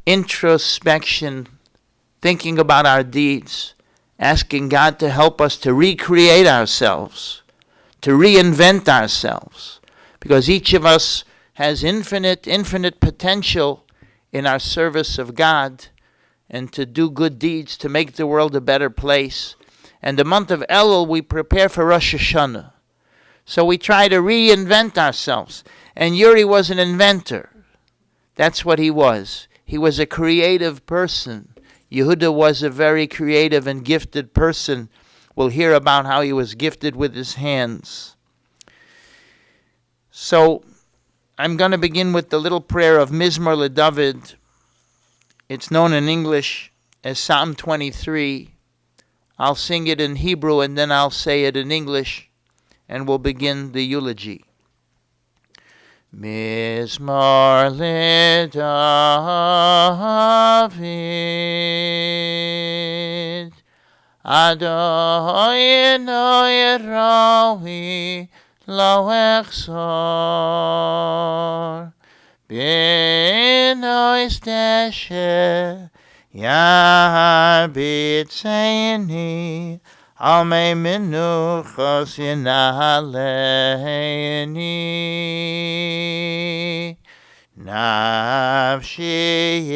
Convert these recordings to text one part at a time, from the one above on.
introspection, thinking about our deeds, asking God to help us to recreate ourselves, to reinvent ourselves, because each of us has infinite potential in our service of God and to do good deeds, to make the world a better place. And the month of Elul, we prepare for Rosh Hashanah. So we try to reinvent ourselves. And Yuri was an inventor. That's what he was. He was a creative person. Yehuda was a very creative and gifted person. We'll hear about how he was gifted with his hands. So I'm going to begin with the little prayer of Mizmor LeDavid. It's known in English as Psalm 23. I'll sing it in Hebrew and then I'll say it in English, and we'll begin the eulogy. Mizmor LeDavid, Adonai Roi lo echzor, b'nois deshe yarbitzeini, al mei menuchos yinaleini, nafshi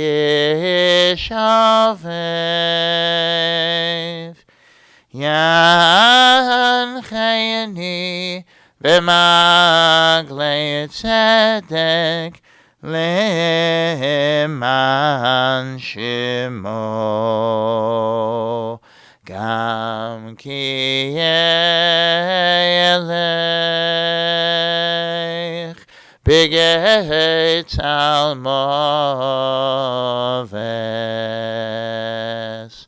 yishavev, yanchayini b'maglei tzedek leman shemo, gam ki yelech b'gei tzalmoves,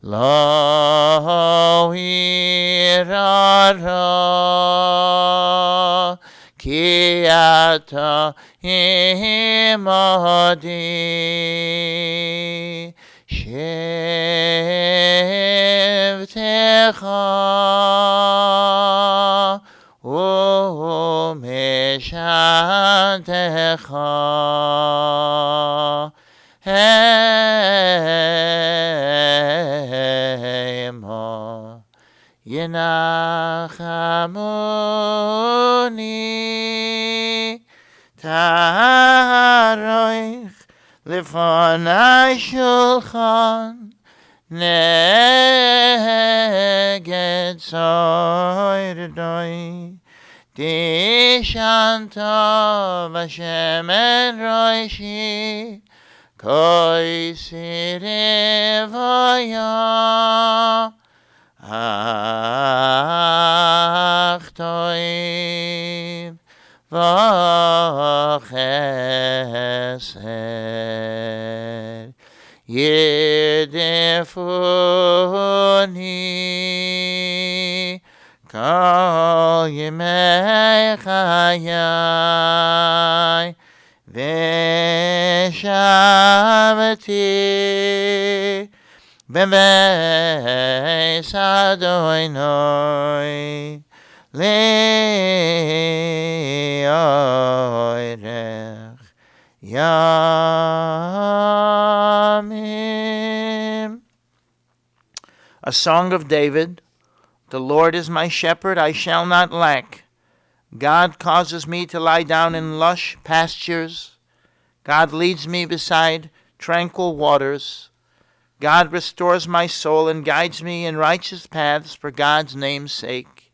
lo irara ki ata imodi, shevtecha umeshantecha heimo, Yenachamoni taroich lefonai shulchan neged soirdoi, dishanto v'shemen roishi koi sirivoya, ach toiv v'chesed yidifuni kol yemei chayai, v'shavati b'beis Adonai le'orech yamim. A song of David. The Lord is my shepherd, I shall not lack. God causes me to lie down in lush pastures. God leads me beside tranquil waters. God restores my soul and guides me in righteous paths for God's name's sake.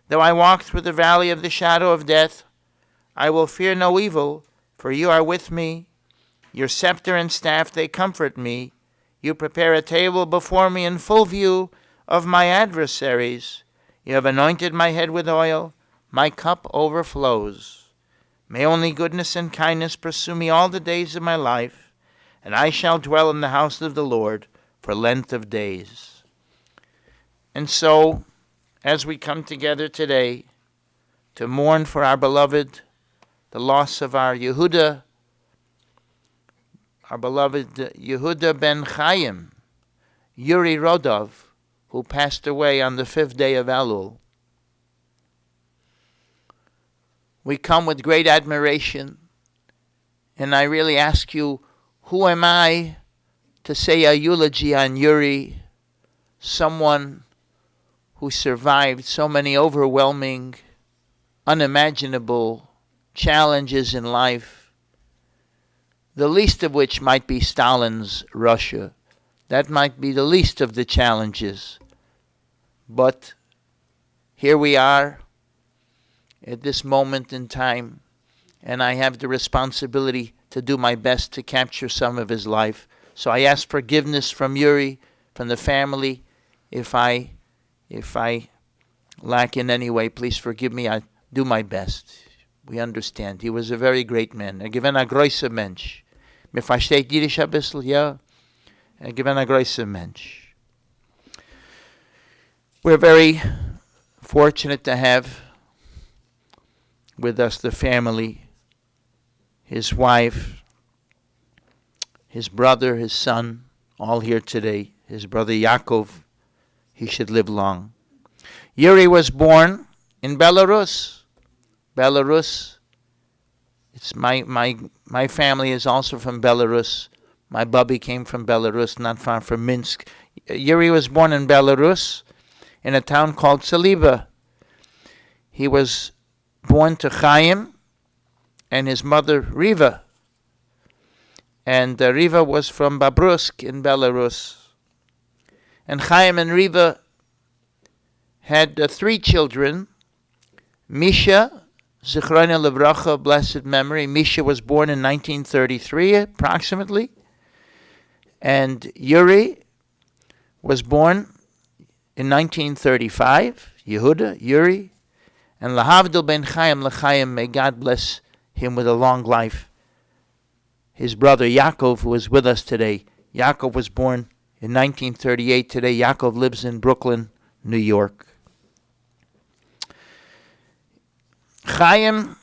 Though I walk through the valley of the shadow of death, I will fear no evil, for you are with me. Your scepter and staff, they comfort me. You prepare a table before me in full view of my adversaries. You have anointed my head with oil. My cup overflows. May only goodness and kindness pursue me all the days of my life, and I shall dwell in the house of the Lord for length of days. And so, as we come together today to mourn for our beloved, the loss of our Yehuda, our beloved Yehuda ben Chaim, Yuriy Rudov, who passed away on the 5th day of Elul, we come with great admiration, and I really ask you, Who am I to say a eulogy on Yuriy, someone who survived so many overwhelming, unimaginable challenges in life, the least of which might be Stalin's Russia. That might be the least of the challenges. But here we are at this moment in time, and I have the responsibility to do my best to capture some of his life. So I ask forgiveness from Yuriy, from the family. If I lack in any way, please forgive me. I do my best. We understand. He was a very great man. Gewinn a größer Mensch. Mir versteht Jiddisch ein bisschen, ja? Gewinn a größer Mensch. We're very fortunate to have with us the family, his wife, his brother, his son, all here today. His brother Yaakov, he should live long. Yuriy was born in Belarus. Belarus. It's my family is also from Belarus. My bubby came from Belarus, not far from Minsk. Yuriy was born in Belarus, in a town called Saliba. He was born to Chaim and his mother Riva. And Riva was from Babrusk in Belarus. And Chaim and Riva had 3 children. Misha, Zichrona Levracha, blessed memory. Misha was born in 1933, approximately. And Yuriy was born in 1935. Yehuda, Yuriy. And Lahavdil ben Chaim, L'chaim, may God bless him with a long life. His brother Yaakov, who is with us today. Yaakov was born in 1938. Today, Yaakov lives in Brooklyn, New York. Chaim,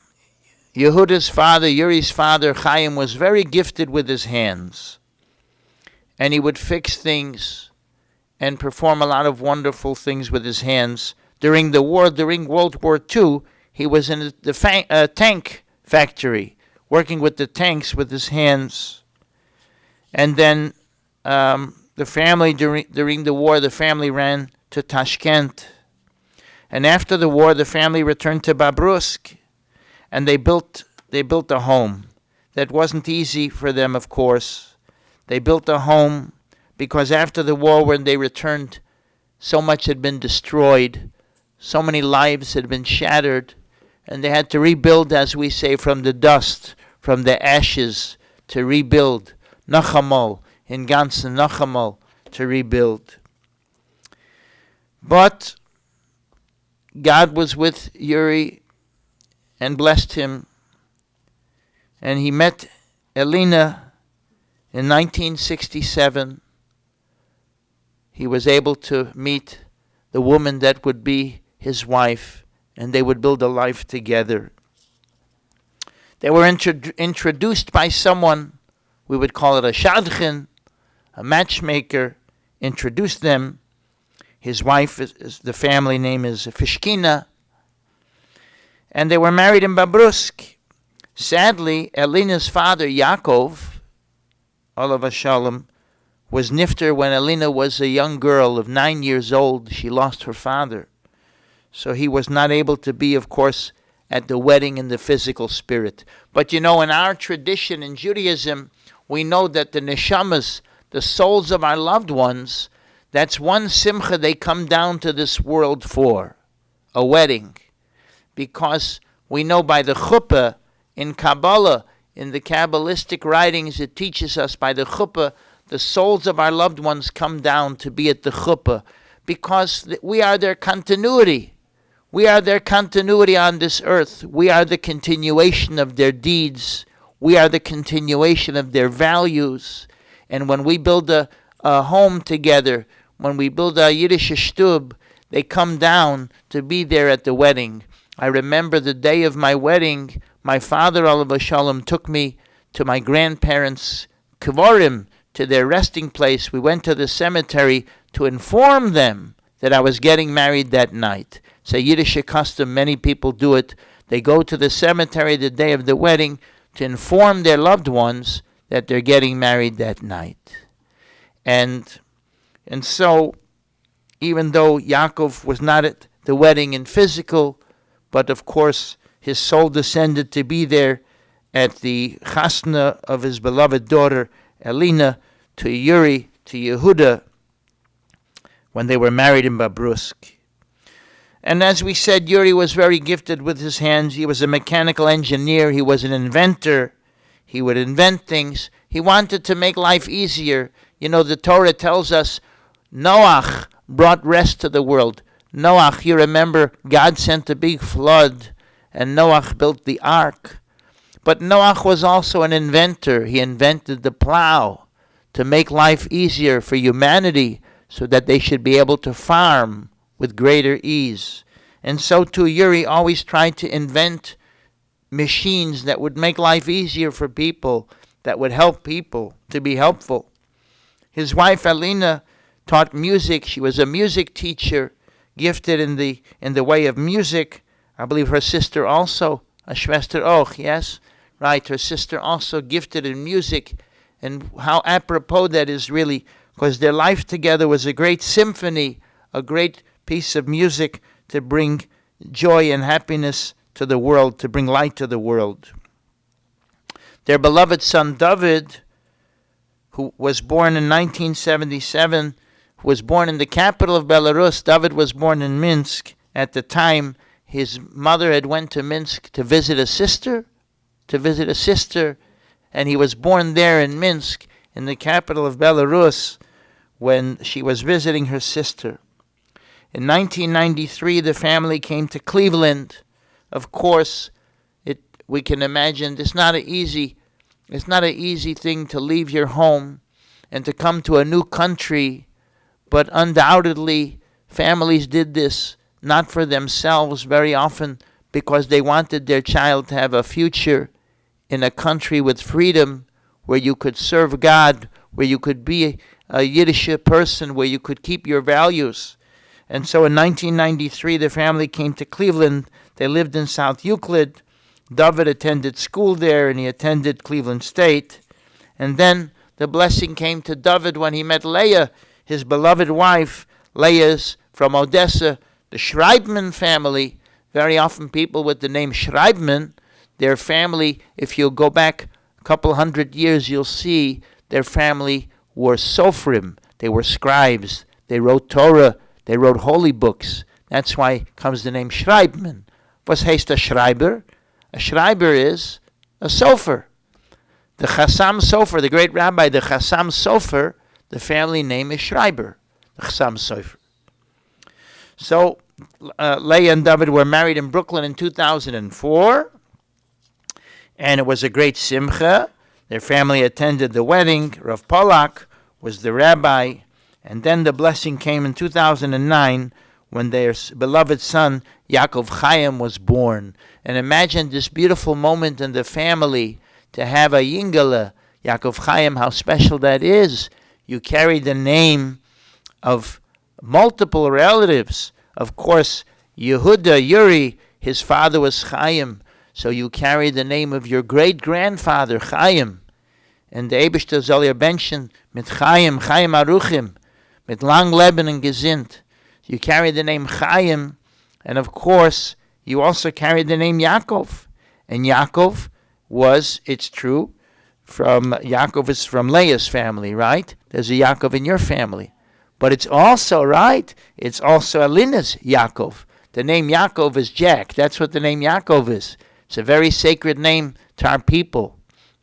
Yehuda's father, Yuriy's father, Chaim, was very gifted with his hands. And he would fix things and perform a lot of wonderful things with his hands. During the war, during World War II, he was in the tank factory, working with the tanks with his hands. And then the family, during the war, the family ran to Tashkent. And after the war, the family returned to Babrusk, and they built a home. That wasn't easy for them, of course. They built a home because after the war, when they returned, so much had been destroyed, so many lives had been shattered, and they had to rebuild, as we say, from the dust, from the ashes, to rebuild. Nachamol, in Ganzen, Nachamol, to rebuild. But God was with Yuriy and blessed him. And he met Elena in 1967. He was able to meet the woman that would be his wife, and they would build a life together. They were introduced by someone, we would call it a shadchan, a matchmaker, introduced them. His wife, the family name is Fishkina. And they were married in Babrusk. Sadly, Elena's father, Yaakov, Olav Shalom, was nifter when Elena was a young girl of 9 years old. She lost her father. So he was not able to be, of course, at the wedding in the physical spirit. But you know, in our tradition in Judaism, we know that the neshamas, the souls of our loved ones, that's one simcha they come down to this world for, a wedding. Because we know by the chuppah, in Kabbalah, in the Kabbalistic writings, it teaches us by the chuppah, the souls of our loved ones come down to be at the chuppah. Because we are their continuity. We are their continuity on this earth. We are the continuation of their deeds. We are the continuation of their values. And when we build a home together, when we build a Yiddish shtub, they come down to be there at the wedding. I remember the day of my wedding, my father, Olav Shalom, took me to my grandparents' kvorim, to their resting place. We went to the cemetery to inform them that I was getting married that night. It's a Yiddish custom, many people do it. They go to the cemetery the day of the wedding to inform their loved ones that they're getting married that night. And so, even though Yaakov was not at the wedding in physical, but of course his soul descended to be there at the chasna of his beloved daughter Elina to Yuri, to Yehuda, when they were married in Babrusk. And as we said, Yuri was very gifted with his hands. He was a mechanical engineer. He was an inventor. He would invent things. He wanted to make life easier. You know, the Torah tells us Noach brought rest to the world. Noach, you remember, God sent a big flood, and Noach built the ark. But Noach was also an inventor. He invented the plow to make life easier for humanity so that they should be able to farm with greater ease. And so too, Yuri always tried to invent machines that would make life easier for people, that would help people to be helpful. His wife Alina taught music. She was a music teacher, gifted in the way of music. I believe her sister also, a Schwester Och, yes? Right, her sister also gifted in music. And how apropos that is, really, because their life together was a great symphony, a great piece of music to bring joy and happiness to the world, to bring light to the world. Their beloved son David, who was born in 1977, who was born in the capital of Belarus. David was born in Minsk. At the time, his mother had went to Minsk to visit a sister, and he was born there in Minsk, in the capital of Belarus, when she was visiting her sister. In 1993, the family came to Cleveland. Of course, we can imagine it's not an easy thing to leave your home and to come to a new country, but undoubtedly families did this not for themselves very often, because they wanted their child to have a future in a country with freedom, where you could serve God, where you could be a Yiddish person, where you could keep your values. And so in 1993, the family came to Cleveland. They lived in South Euclid. David attended school there, and he attended Cleveland State. And then the blessing came to David when he met Leah, his beloved wife. Leah's from Odessa, the Schreibman family. Very often people with the name Schreibman, their family, if you go back a couple hundred years, you'll see their family were Sofrim. They were scribes. They wrote Torah. They wrote holy books. That's why comes the name Schreibman. Was heißt a Schreiber? A Schreiber is a Sofer. The Chassam Sofer, the great rabbi, the Chassam Sofer, the family name is Schreiber, the Chassam Sofer. So Leah and David were married in Brooklyn in 2004, and it was a great simcha. Their family attended the wedding. Rav Polak was the rabbi. And then the blessing came in 2009 when their beloved son, Yaakov Chaim, was born. And imagine this beautiful moment in the family to have a Yingala, Yaakov Chaim, how special that is. You carry the name of multiple relatives. Of course, Yehuda, Yuri, his father was Chaim. So you carry the name of your great-grandfather, Chaim. And the Eibishter soll ihr Menschen mit Chaim Aruchim, mit lang Leben und Gesinnt. You carry the name Chaim, and of course, you also carry the name Yaakov. And Yaakov was, it's true, Yaakov is from Leah's family, right? There's a Yaakov in your family. But it's also, right, it's also Alina's Yaakov. The name Yaakov is Jack. That's what the name Yaakov is. It's a very sacred name to our people.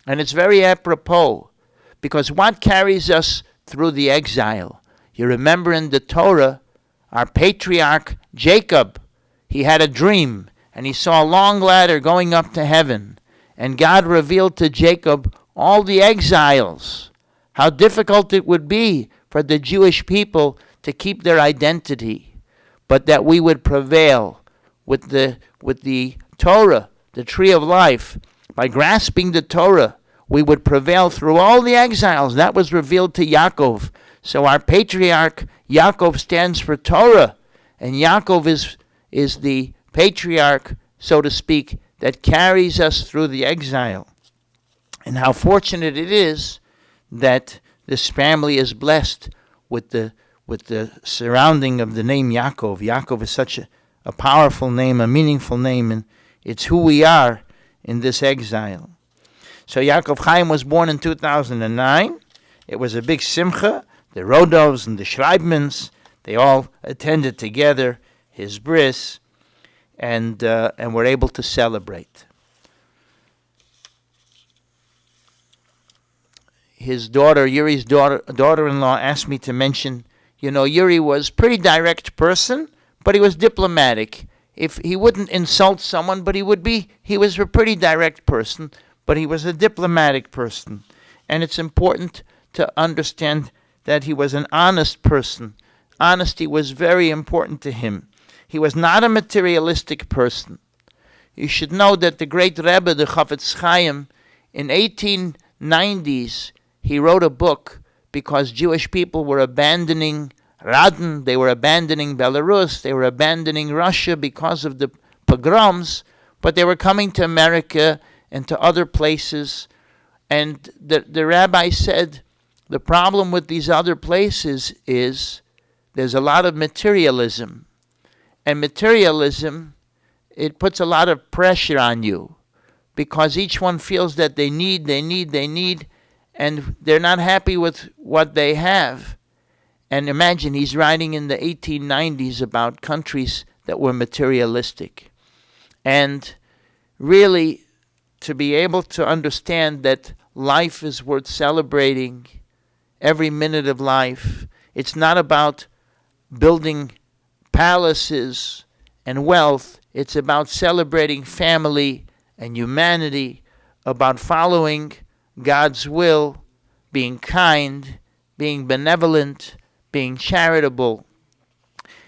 And it's very apropos, because what carries us through the exile? You remember in the Torah, our patriarch Jacob, he had a dream, and he saw a long ladder going up to heaven. And God revealed to Jacob all the exiles, how difficult it would be for the Jewish people to keep their identity, but that we would prevail with the Torah, the tree of life. By grasping the Torah, we would prevail through all the exiles. That was revealed to Yaakov. So our patriarch Yaakov stands for Torah, and Yaakov is the patriarch, so to speak, that carries us through the exile. and how fortunate it is that this family is blessed with the surrounding of the name Yaakov. Yaakov is such a powerful name, a meaningful name, and it's who we are in this exile. So Yaakov Chaim was born in 2009. It was a big simcha. The Rudovs and the Schreibmans, they all attended together his bris, and were able to celebrate. His daughter, Yuri's daughter-in-law, asked me to mention, Yuriy was a pretty direct person, but he was diplomatic. If he wouldn't insult someone, but he was a pretty direct person, but he was a diplomatic person. And it's important to understand that he was an honest person. Honesty was very important to him. He was not a materialistic person. You should know that the great Rebbe, the Chafetz Chaim, in 1890s, he wrote a book because Jewish people were abandoning Radin, they were abandoning Belarus, they were abandoning Russia because of the pogroms, but they were coming to America and to other places. And the rabbi said, the problem with these other places is there's a lot of materialism. And materialism, it puts a lot of pressure on you because each one feels that they need, and they're not happy with what they have. And imagine, he's writing in the 1890s about countries that were materialistic. And really, to be able to understand that life is worth celebrating, every minute of life, it's not about building palaces and wealth, it's about celebrating family and humanity, about following God's will, being kind, being benevolent, being charitable.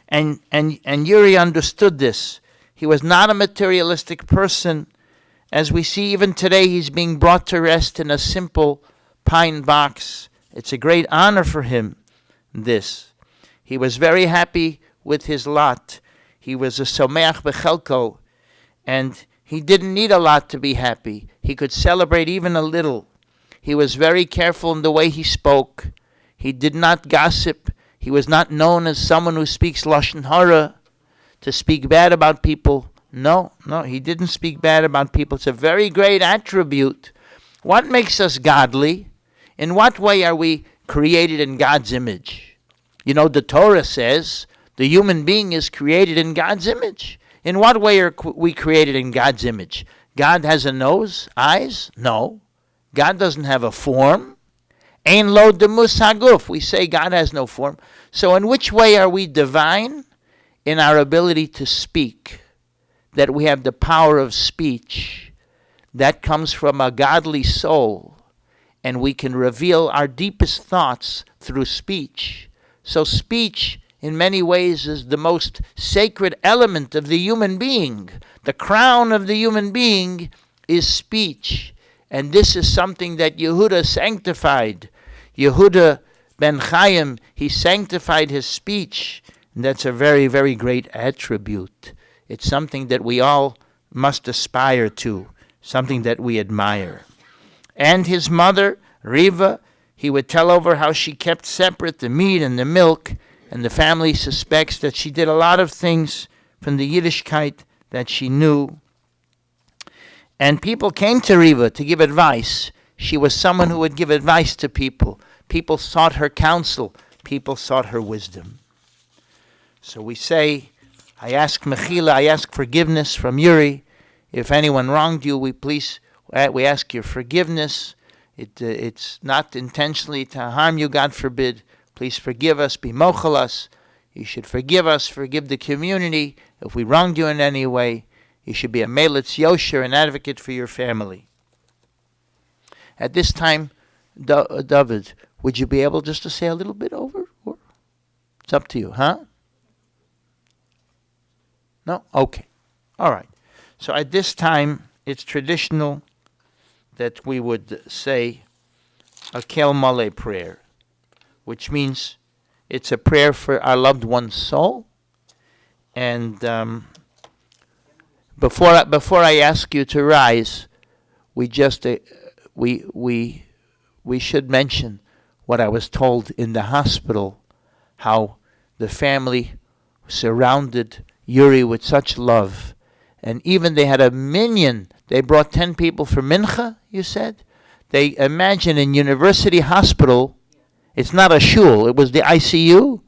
And Yuriy understood this. He was not a materialistic person. As we see even today, he's being brought to rest in a simple pine box. It's a great honor for him, this. He was very happy with his lot. He was a someach bechelko, and he didn't need a lot to be happy. He could celebrate even a little. He was very careful in the way he spoke. He did not gossip. He was not known as someone who speaks lashon hara, to speak bad about people. No, he didn't speak bad about people. It's a very great attribute. What makes us godly? In what way are we created in God's image? The Torah says the human being is created in God's image. In what way are we created in God's image? God has a nose, eyes? No. God doesn't have a form. Ein lo demus haguf. We say God has no form. So in which way are we divine? In our ability to speak. That we have the power of speech. That comes from a godly soul. And we can reveal our deepest thoughts through speech. So speech, in many ways, is the most sacred element of the human being. The crown of the human being is speech. And this is something that Yehuda sanctified. Yehuda ben Chaim, he sanctified his speech. And that's a very, very great attribute. It's something that we all must aspire to, something that we admire. And his mother, Riva, he would tell over how she kept separate the meat and the milk, and the family suspects that she did a lot of things from the Yiddishkeit that she knew. And people came to Riva to give advice. She was someone who would give advice to people. People sought her counsel. People sought her wisdom. So we say, I ask mechila, I ask forgiveness from Yuriy. If anyone wronged you, we ask your forgiveness. It's not intentionally to harm you, God forbid. Please forgive us, be mochel us. You should forgive us, forgive the community. If we wronged you in any way, you should be a melitz yosher, an advocate for your family. At this time, David, would you be able just to say a little bit over? Or it's up to you, huh? No? Okay. All right. So at this time, it's traditional that we would say a Kel Male prayer, which means it's a prayer for our loved one's soul. And before I ask you to rise, we just we should mention what I was told in the hospital, how the family surrounded Yuriy with such love. And even they had a minyan. They brought 10 people for mincha, you said? They imagine in University Hospital, it's not a shul, it was the ICU.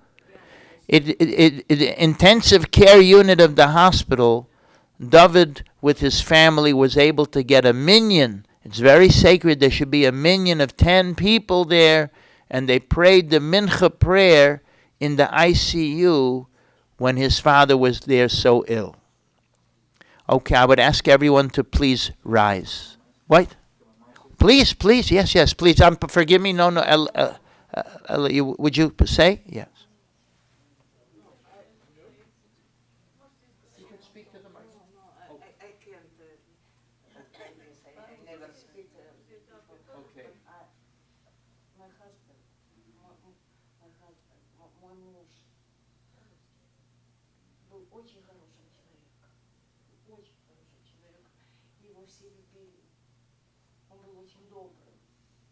The intensive care unit of the hospital, David with his family was able to get a minyan. It's very sacred. There should be a minyan of 10 people there, and they prayed the mincha prayer in the ICU when his father was there so ill. Okay, I would ask everyone to please rise. What? Please, yes, please. Forgive me. No. Would you say? Yes. You can speak to the microphone. I can't like this. I never speak. Okay. My husband, мой муж был очень хорошим человеком. Очень хороший человек. Его все любили. Он был очень добрым.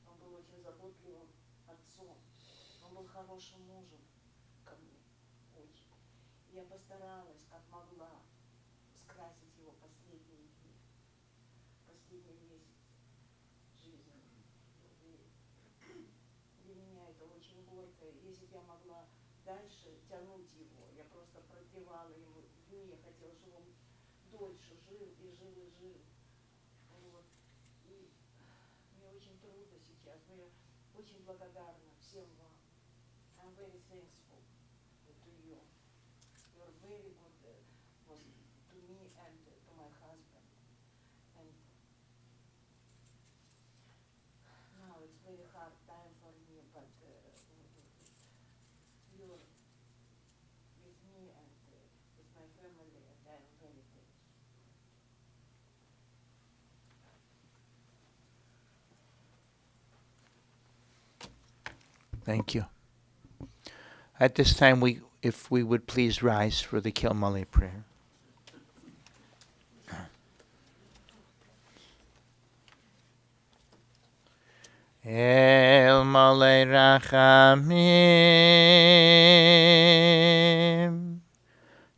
Он был очень заботливым отцом. Он был хорошим мужем ко мне. Очень. Я постаралась, как могла, скрасить его последние дни, последний месяц жизни. Для меня это очень горько. Если бы я могла дальше тянуть его, я просто продлевала ему дни, я хотела, чтобы он дольше жил и жил и жил. Вот. И мне очень трудно сейчас, но я очень благодарна всем вам. I'm very thankful to you. You're very good was to me and to my husband. And now it's very hard time for me, but you're with me and with my family, and I'm very thankful. Thank you. At this time, if we would please rise for the Kilmale prayer. El Male Rachamim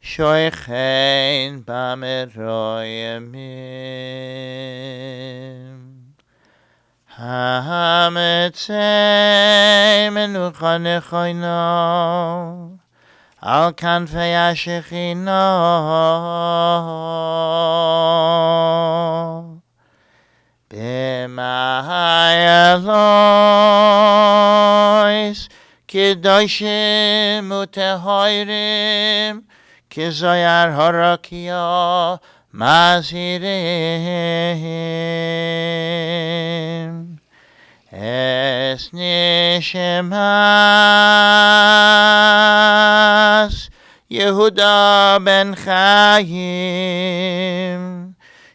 Shoichein Bameroyamim Hametzei Menucha Nechoino Al Kanfei HaShechino B'ma'ayalois Kedoshim Utehoirim Kizoyar Harakia Mazirim Es Nishemas Yehuda ben Chaim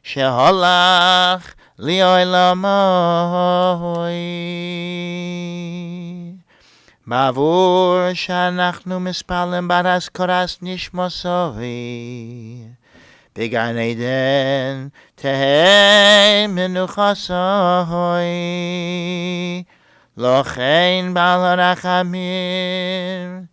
Sheholach Lioilamoi Bavur Shanachnu Mispalim Baras Koras Nishmosoi Began Eden Tehei Menuchasoi Lochein Bal Rachamim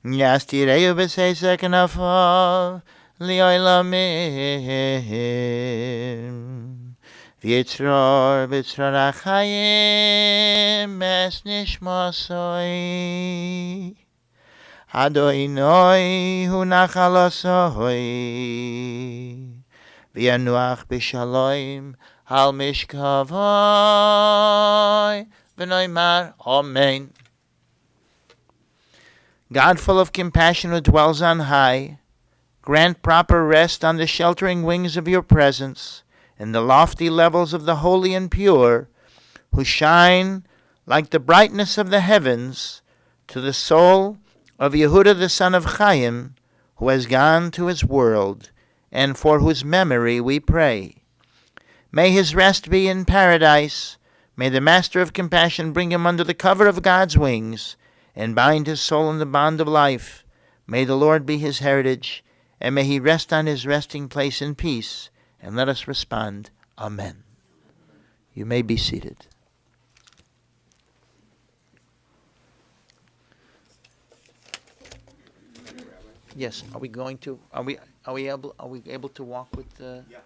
Yastireu B'Seisek Nafav Lioilamim V'yitzror b'tzror ha'chayim es nishmasoi Adonai hu nachalosoi V'yanuach b'shalom al mishkavoi V'noimar Amen. God full of compassion who dwells on high, grant proper rest on the sheltering wings of your presence, in the lofty levels of the holy and pure, who shine like the brightness of the heavens, to the soul of Yehuda the son of Chaim, who has gone to his world, and for whose memory we pray. May his rest be in paradise. May the Master of Compassion bring him under the cover of God's wings, and bind his soul in the bond of life. May the Lord be his heritage, and may he rest on his resting place in peace. And let us respond, Amen. You may be seated. Yes, are we able to walk with Yeah.